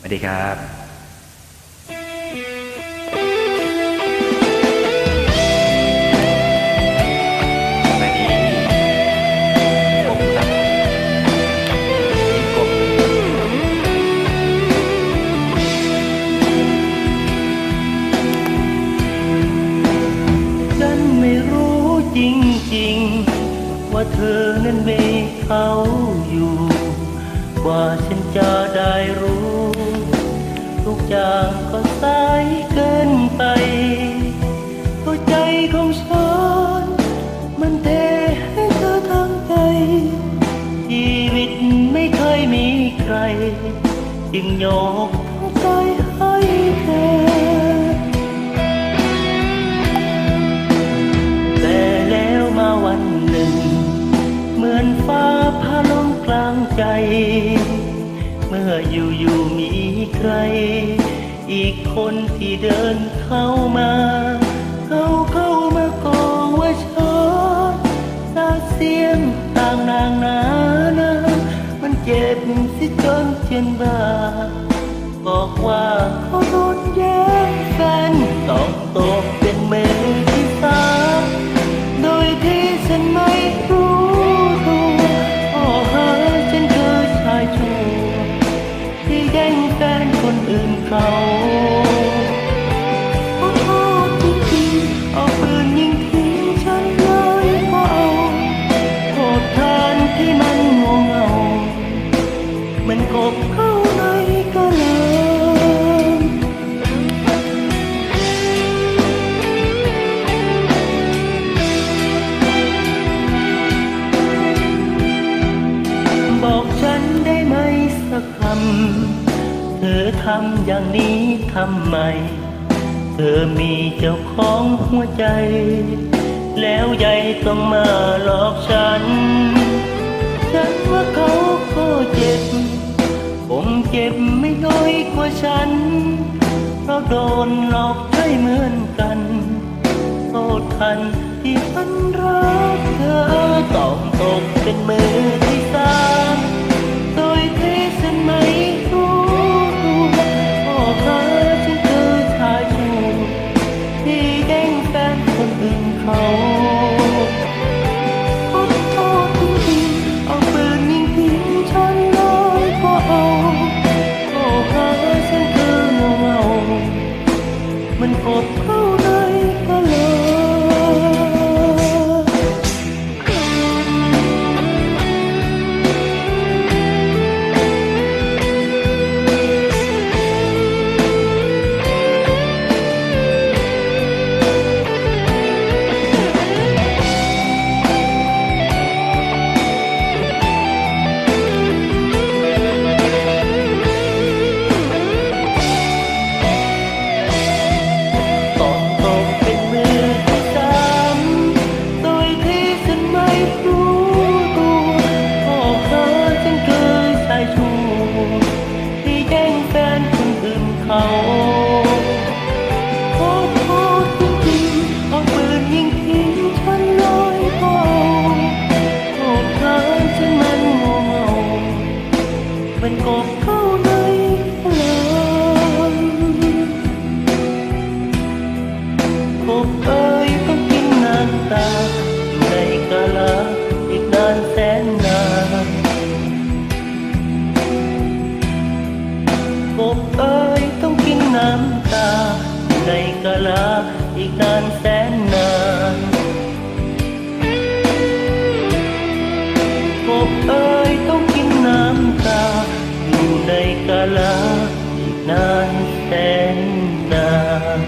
สวัสดีครับสวัสดีกบครับนี่กบฉันไม่รู้จริงๆว่าเธอนั้นมีเขาอยู่กว่าฉันจะได้รู้ทุกอย่างก็สายเกินไปหัวใจของฉันมันเทให้เธอทั้งใจชีวิตไม่เคยมีใครจึงยกทั้งใจให้เธอแต่แล้วมาวันหนึ่งเหมือนฟ้าผ่าลงกลางใจเมื่ออยู่มีใครอีกคนที่เดินเข้ามาเข้ามากอว่าฉันสาเสียงต่างนางนามันเจ็บสิจนเจียนบ้าบอกว่าเขาโดนแย่งแฟนต้องตกเป็นมือที่สามโดยที่ฉันไม่รู้ตัวโอ้เฮ้ยฉันคือชายชั่วที่แย่งแฟนคนอื่นเขาขอโทษจริงๆเอาปืนยิงทิ้งฉันเลยเพราะเอาโทษทานที่มันงัวเงามันกบเข้าในกะลาบอกฉันได้ไหมสักคำเธอทำอย่างนี้ทำไมเธอมีเจ้าของหัวใจแล้วใหญ่ต้องมาหลอกฉันว่าเขาก็เจ็บผมเจ็บไม่น้อยกว่าฉันเพราะโดนหลอกใช่เหมือนกันโทษทันที่ฉันรักเธอต้องตกเป็นมือที่สามโดยที่ฉันไม่รู้ตัวโอ้เธอฉันคือชายชั่วที่แย่งแฟนคนอื่นเขาขอโทษจริงๆเอาปืนยิงทิ้งฉันเลยก็เอาโอ้เธอฉันคืองัวเงามันกบเข้าในกะลามันกบเข้าในกะลากบเอ้ยต้องกินน้ำตาอยู่ในกะลาอีกนานแสนนานกบเอ้ยต้องกินน้ำตาอยู่ในกะลาอีกนานแสนนานกบเอ้ยต้องกินน้ำตาอยู่ในกาลาอีกนานแสนนาน